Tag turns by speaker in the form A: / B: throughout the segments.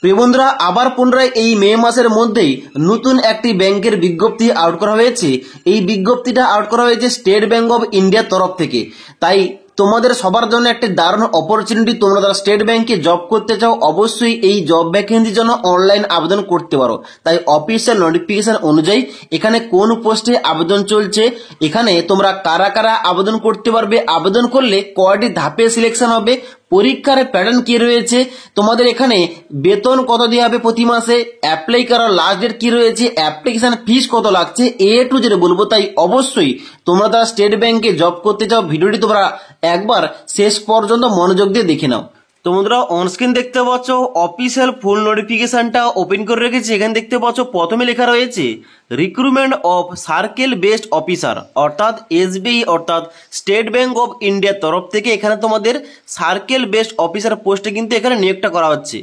A: প্রিয় বন্ধুরা, আবার পুনরায় এই মে মাসের মধ্যেই নতুন একটি ব্যাংকের বিজ্ঞপ্তি আউট করা হয়েছে। এই বিজ্ঞপ্তিটা আউট করা হয়েছে স্টেট ব্যাংক অফ ইন্ডিয়ার তরফ থেকে। তাই তোমাদের সবার জন্য একটি দারুণ অপরচুনিটি। তোমরা যারা স্টেট ব্যাংকে জব করতে চাও অবশ্যই এই জব ভ্যাকেন্সির জন্য অনলাইন আবেদন করতে পারো। তাই অফিসিয়াল নোটিফিকেশন অনুযায়ী এখানে কোন পোস্টে আবেদন চলছে, এখানে তোমরা কারা কারা আবেদন করতে পারবে, আবেদন করলে কয়টি ধাপে সিলেকশন হবে, পরীক্ষার প্যাটার্ন কি রয়েছে, তোমাদের এখানে বেতন কত দেওয়া হবে প্রতি মাসে, অ্যাপ্লাই করার লাস্ট ডেট কি রয়েছে, অ্যাপ্লিকেশন ফিস কত লাগছে, টু জেড বলবো। তাই অবশ্যই তোমরা যারা স্টেট ব্যাংকে জব করতে চাও ভিডিওটি তোমরা একবার শেষ পর্যন্ত মনোযোগ দিয়ে দেখে নাও। তো বন্ধুরা, অনস্ক্রিন দেখতে পাচ্ছ অফিসিয়াল ফুল নোটিফিকেশনটা ওপেন করে রেখেছি। এখানে দেখতে পাচ্ছ প্রথমে লেখা রয়েছে recruitment of circle based officer, অর্থাৎ এসবিআই অর্থাৎ স্টেট ব্যাংক অফ ইন্ডিয়ার তরফ থেকে এখানে তোমাদের সার্কেল বেসড অফিসার পোস্টে কিন্তু এখানে নিয়োগটা করা হচ্ছে,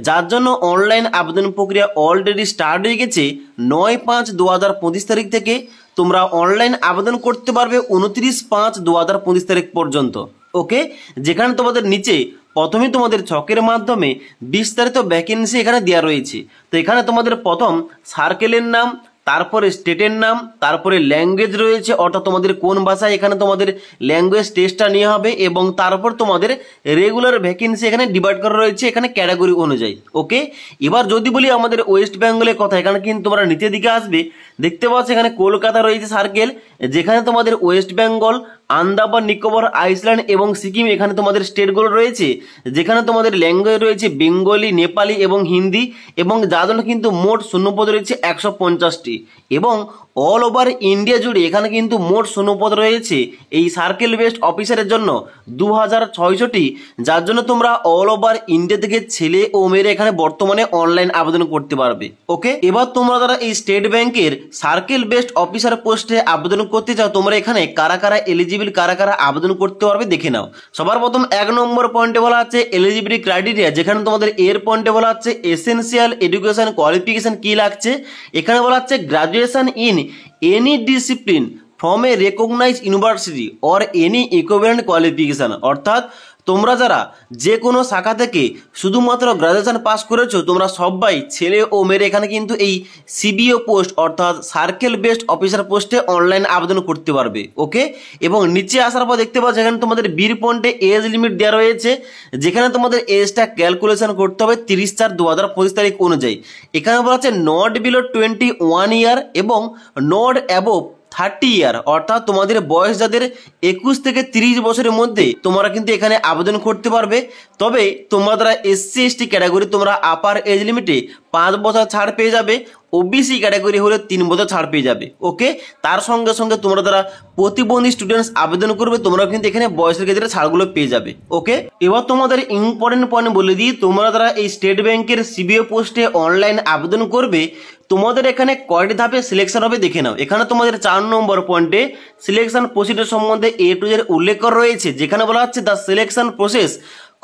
A: যার জন্য অনলাইন আবেদন প্রক্রিয়া অলরেডি স্টার্ট হয়ে গেছে। 9/5/2025 তারিখ থেকে তোমরা অনলাইন আবেদন করতে পারবে 29/5/2025 তারিখ পর্যন্ত। ওকে, যেখানে তোমাদের নিচে প্রথমে তোমাদের ছকের মাধ্যমে বিস্তারিত ভ্যাকেন্সি এখানে দেওয়া রয়েছে। তো এখানে তোমাদের প্রথম সার্কেলের নাম, তারপরে স্টেটের নাম, তারপরে ল্যাঙ্গুয়েজ রয়েছে, অর্থাৎ তোমাদের কোন ভাষায় এখানে তোমাদের ল্যাঙ্গুয়েজ টেস্টটা নেওয়া হবে, এবং তারপর তোমাদের রেগুলার ভ্যাকেন্সি এখানে ডিভাইড করা রয়েছে এখানে ক্যাটাগরি অনুযায়ী। ওকে, এবার যদি বলি আমাদের ওয়েস্ট বেঙ্গলের কথা, এখানে কিন্তু তোমরা নিচের দিকে আসবে, দেখতে পাচ্ছ এখানে কলকাতা রয়েছে সার্কেল, যেখানে তোমাদের ওয়েস্ট বেঙ্গল, আন্দামান নিকোবর, আইসল্যান্ড এবং সিকিম এখানে তোমাদের স্টেটগুলো রয়েছে, যেখানে তোমাদের ল্যাঙ্গুয়েজ রয়েছে বেঙ্গলি, নেপালি এবং হিন্দি, এবং যার জন্য কিন্তু মোট শূন্যপদ রয়েছে 150টি, এবং অল ওভার ইন্ডিয়া জুড়ে এখানে কিন্তু মোট শূন্যপদ রয়েছে এই সার্কেল বেসড অফিসারের জন্য 2600টি, যার জন্য তোমরা অল ওভার ইন্ডিয়া থেকে ছেলে ও মেয়েরা এখানে বর্তমানে অনলাইন আবেদন করতে পারবে। ওকে, এবার তোমরা যারা এই স্টেট ব্যাংকের সার্কেল বেসড অফিসার পোস্টে আবেদন করতে চাও, তোমরা এখানে কারা কারা এলিজিবল, কারা কারা আবেদন করতে পারবে দেখে নাও। সবার প্রথম 1 নম্বর পয়েন্টে বলা আছে এলিজিবিলিটি ক্রাইটেরিয়া, যেখানে তোমাদের এর পয়েন্টে বলা আছে এসেনশিয়াল এডুকেশন কোয়ালিফিকেশন কি লাগছে। এখানে বলা আছে graduation in any discipline from a recognized university or any equivalent qualification, অর্থাৎ তোমরা যারা যে কোনো শাখা থেকে শুধুমাত্র গ্রাজুয়েশন পাস করেছো, তোমরা সবাই ছেলে ও মেয়েরা এখানে কিন্তু এই সিবিও পোস্ট অর্থাৎ সার্কেল বেসড অফিসার পোস্টে অনলাইন আবেদন করতে পারবে। ওকে, এবং নিচে আসার পর দেখতে পাচ্ছ এখানে তোমাদের বীর পয়েন্টে এজ লিমিট দেওয়া রয়েছে, যেখানে তোমাদের এজটা ক্যালকুলেশন করতে হবে 30/4/2025 তারিখ অনুযায়ী। এখানে বলা আছে নট বিলো 21 ইয়ার এবং নট অ্যাবোভ 30 ইয়ার, অর্থাৎ তোমাদের বয়স যাদের 21 থেকে 30 বছরের মধ্যে তোমরা কিন্তু এখানে আবেদন করতে পারবে। তবে তোমরা যারা SC/ST ক্যাটাগরি তোমরা আপার এজ লিমিটে 5 বছর ছাড় পেয়ে যাবে, ওবিসি ক্যাটাগরি হলে 3 বছর ছাড় পেয়ে যাবে। ওকে, তার সঙ্গে সঙ্গে তোমরা যারা প্রতিবন্ধী স্টুডেন্টস আবেদন করবে তোমরা কিন্তু এখানে বয়সের ক্ষেত্রে ছাড়গুলো পেয়ে যাবে। ওকে, এবার তোমাদের ইম্পর্টেন্ট পয়েন্ট বলে দিই, তোমরা যারা এই স্টেট ব্যাংকের সিবিও পোস্টে অনলাইন আবেদন করবে তোমাদের এখানে কয়টি ধাপে সিলেকশন হবে দেখে নাও। এখানে তোমাদের 4 নম্বর পয়েন্টে সিলেকশন প্রসিডিউর সম্বন্ধে টু জেড উল্লেখ করা রয়েছে, যেখানে বলা হচ্ছে the selection process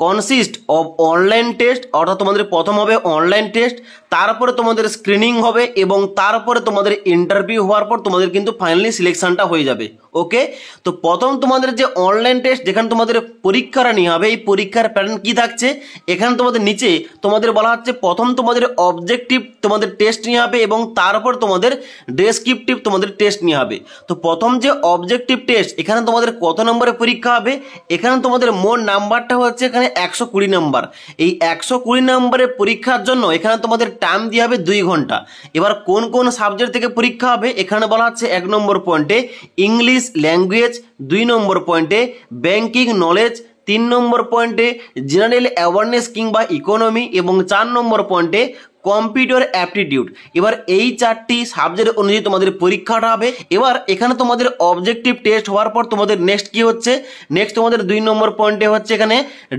A: consist of online test, অর্থাৎ তোমাদের প্রথম হবে অনলাইন টেস্ট, তারপরে তোমাদের স্ক্রিনিং হবে, এবং তারপরে তোমাদের ইন্টারভিউ হওয়ার পর তোমাদের কিন্তু ফাইনালি সিলেকশনটা হয়ে যাবে। ওকে, তো প্রথম তোমাদের যে অনলাইন টেস্ট যেখানে তোমাদের পরীক্ষাটা নেওয়া হবে, এই পরীক্ষার প্যাটার্ন কি থাকছে, এখানে তোমাদের নিচে তোমাদের বলা হচ্ছে প্রথম তোমাদের অবজেক্টিভ তোমাদের টেস্ট নেওয়া হবে, এবং তারপর তোমাদের ডেসক্রিপটিভ তোমাদের টেস্ট নেওয়া হবে। তো প্রথম যে অবজেক্টিভ টেস্ট এখানে তোমাদের কত নম্বরে পরীক্ষা হবে, এখানে তোমাদের মোট নাম্বারটা হচ্ছে এখানে 120 নম্বর। এই 120 নম্বরের পরীক্ষার জন্য এখানে তোমাদের টাইম দিয়ে হবে 2 ঘন্টা। এবার কোন কোন সাবজেক্ট থেকে পরীক্ষা হবে, এখানে বলা হচ্ছে 1 নম্বর পয়েন্টে ইংলিশ ল্যাঙ্গুয়েজ, 2 নম্বর পয়েন্টে ব্যাংকিং নলেজ, 3 নম্বর পয়েন্টে জেনারেল অ্যাওয়ারনেস কিংবা ইকোনমি, এবং 4 নম্বর পয়েন্টে কম্পিউটার অ্যাপটিটিউড। এবার এই 4টি সাবজেক্ট অনুযায়ী তোমাদের পরীক্ষাটা হবে। এবার এখানে তোমাদের অবজেক্টিভ টেস্ট হওয়ার পর তোমাদের নেক্সট কি হচ্ছে, নেক্সট তোমাদের 2 নম্বর পয়েন্টে হচ্ছে এখানে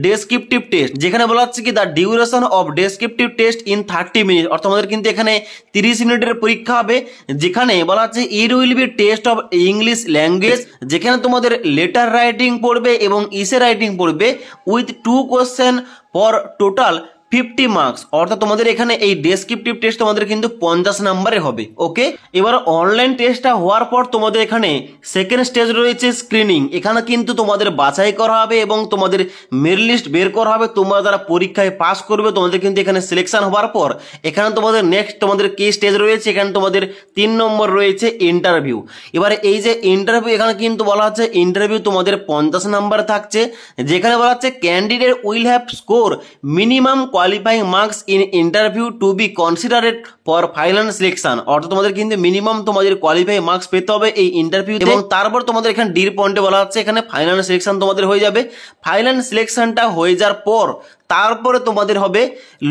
A: ডেসক্রিপটিভ টেস্ট, যেখানে বলা হচ্ছে কি the duration of descriptive test in 30 minute, অর্থাৎ তোমাদের কিন্তু এখানে 30 মিনিটের পরীক্ষা হবে। যেখানে বলা হচ্ছে it will be test of English language, যেখানে তোমাদের লেটার রাইটিং পড়বে এবং ইসে রাইটিং পড়বে with 2 question for total 50 marks, অর্থাৎ তোমাদের এখানে এই ডেসক্রিপটিভ টেস্ট তোমাদের কিন্তু 50 নম্বরে হবে। ওকে, এবার অনলাইন টেস্টটা হওয়ার পর তোমাদের এখানে সেকেন্ড স্টেজ রয়েছে স্ক্রিনিং। এখানে কিন্তু তোমাদের বাছাই করা হবে এবং তোমাদের মেরিট লিস্ট বের করা হবে। তোমরা যারা পরীক্ষায় পাস করবে তোমাদের কিন্তু এখানে সিলেকশন হওয়ার পর এখানে তোমাদের নেক্সট তোমাদের কি স্টেজ রয়েছে, এখানে তোমাদের 3 নম্বর রয়েছে ইন্টারভিউ। এবারে এই যে ইন্টারভিউ, এখানে কিন্তু বলা হচ্ছে ইন্টারভিউ তোমাদের 50 নম্বর থাকছে, যেখানে বলা হচ্ছে candidate will have score minimum qualifying marks in interview to be considered for final selection. অর্থাৎ তোমাদের কিন্তু মিনিমাম তোমাদের কোয়ালিফাই মার্কস পেতে হবে এই ইন্টারভিউ, এবং তারপর তোমাদের এখানে ডির পয়েন্টে বলা হচ্ছে এখানে ফাইনাল সিলেকশন তোমাদের হয়ে যাবে। ফাইনাল সিলেকশনটা হয়ে যাওয়ার পর তারপরে তোমাদের হবে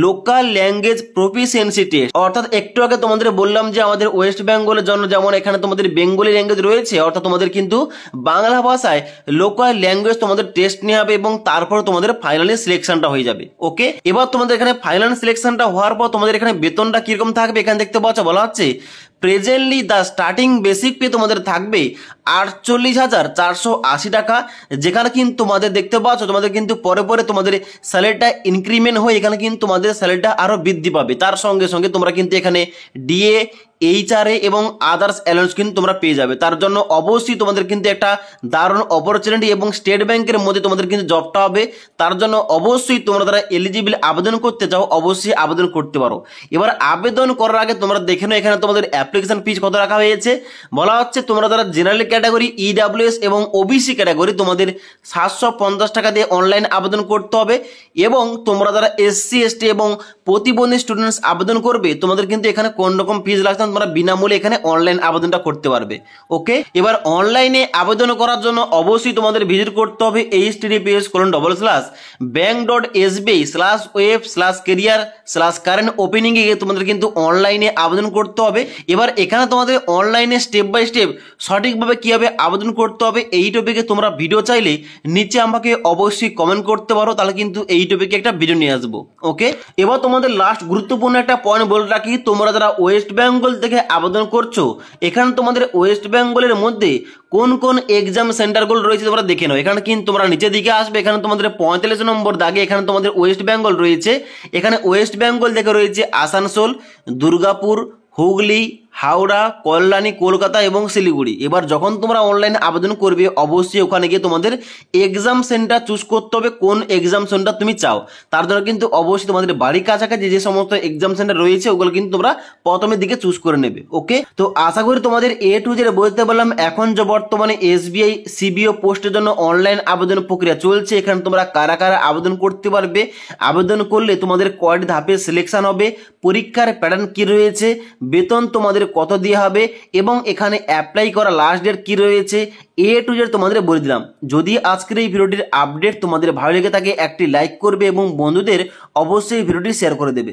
A: লোকাল ল্যাঙ্গুয়েজ প্রফিসিয়েন্সি টেস্ট। অর্থাৎ একটু আগে তোমাদের বললাম যে আমাদের ওয়েস্ট বেঙ্গলের জন্য যেমন এখানে তোমাদের বেঙ্গলি ল্যাঙ্গুয়েজ রয়েছে, অর্থাৎ তোমাদের কিন্তু বাংলা ভাষায় লোকাল ল্যাঙ্গুয়েজ তোমাদের টেস্ট নেওয়া হবে এবং তারপর তোমাদের ফাইনালি সিলেকশনটা হয়ে যাবে। ওকে, এবার তোমাদের এখানে ফাইনাল সিলেকশনটা হওয়ার পর তোমাদের এখানে বেতনটা কিরকম থাকবে এখানে দেখতে পাচ্ছ, বলা হচ্ছে presently the starting basic pay তোমাদের থাকবে 48,480 টাকা, যেখানে কিন্তু তোমাদের দেখতে পাচ্ছ তোমাদের কিন্তু পরে পরে তোমাদের স্যালারিটা ইনক্রিমেন্ট হয়ে এখানে কিন্তু তোমাদের স্যালারিটা আরো বৃদ্ধি পাবে। তার সঙ্গে সঙ্গে তোমরা কিন্তু এখানে ডিএ, এইচআরএ এবং আদার্স অ্যালাউন্স কিন্তু তোমরা পেয়ে যাবে। তার জন্য অবশ্যই তোমাদের কিন্তু একটা দারুণ অপরচুনিটি এবং স্টেট ব্যাংকের মধ্যে তোমাদের কিন্তু জবটা হবে। তার জন্য অবশ্যই তোমরা যারা এলিজিবল আবেদন করতে চাও অবশ্যই আবেদন করতে পারো। এবার আবেদন করার আগে তোমরা দেখে নাও এখানে তোমাদের অ্যাপ্লিকেশন ফিস কত রাখা হয়েছে। বলা হচ্ছে তোমরা যারা জেনারেল ক্যাটাগরি, ইডাব্লিউএস এবং ওবিসি ক্যাটাগরি তোমাদের 750 টাকা দিয়ে অনলাইন আবেদন করতে হবে, এবং তোমরা যারা এসসি, এসটি এবং প্রতিবন্ধী স্টুডেন্টস আবেদন করবে তোমাদের কিন্তু এখানে কোন রকম ফিস লাগছে, তোমরা বিনামূল্যে এখানে অনলাইন আবেদনটা করতে পারবে। ওকে, এবার অনলাইনে আবেদন করার জন্য অবশ্যই তোমাদের ভিজিট করতে হবে https://bank.sbi/web/career/current opening এ তোমাদের কিন্তু অনলাইনে আবেদন করতে হবে। এবার এখানে তোমাদের অনলাইনে স্টেপ বাই স্টেপ সঠিকভাবে কিভাবে আবেদন করতে হবে এই টপিকে তোমরা ভিডিও চাইলে নিচে আমাকে অবশ্যই কমেন্ট করতে পারো, তাহলে কিন্তু এই টপিকে একটা ভিডিও নিয়ে আসবো। ওকে, এবার তোমাদের লাস্ট গুরুত্বপূর্ণ একটা পয়েন্ট বলে রাখি, তোমরা যারা ওয়েস্ট বেঙ্গল থেকে আবেদন করছো এখানে তোমাদের ওয়েস্ট বেঙ্গলের মধ্যে কোন কোন এক্সাম সেন্টারগুলো রয়েছে তোমরা দেখে নাও। এখানে কিন্তু তোমরা নিচের দিকে আসবে, এখানে তোমাদের 45 নম্বর দাগে এখানে তোমাদের ওয়েস্ট বেঙ্গল রয়েছে। এখানে ওয়েস্ট বেঙ্গল থেকে রয়েছে আসানসোল, দুর্গাপুর, হুগলি, হাওড়া, কল্যাণী, কলকাতা এবং শিলিগুড়ি। এবার যখন তোমরা অনলাইনে আবেদন করবে অবশ্যই ওখানে গিয়ে তোমাদের এক্সাম সেন্টার চুজ করতে হবে, কোন এক্সাম সেন্টার তুমি চাও। তার জন্য কিন্তু অবশ্যই তোমাদের বাড়ির কাছাকাছি যে সমস্ত এক্সাম সেন্টার রয়েছে ওগুলো কিন্তু তোমরা প্রথমের দিকে চুজ করে নেবে। ওকে, তো আশা করি তোমাদের এ টু জেড বলতে পারলাম। এখন যে বর্তমানে এসবিআই সিবিও পোস্টের জন্য অনলাইন আবেদন প্রক্রিয়া চলছে, এখানে তোমরা কারা কারা আবেদন করতে পারবে, আবেদন করলে তোমাদের কয়টি ধাপে সিলেকশন হবে, পরীক্ষার প্যাটার্ন কি রয়েছে, বেতন তোমাদের কত দেওয়া হবে এবং এখানে অ্যাপ্লাই করা লাস্ট ডেট কি রয়েছে, এ টু জেড তোমাদের বলে দিলাম। যদি আজকের এই ভিডিওটির আপডেট তোমাদের ভালো লেগে থাকে একটি লাইক করবে এবং বন্ধুদের অবশ্যই ভিডিওটি শেয়ার করে দেবে।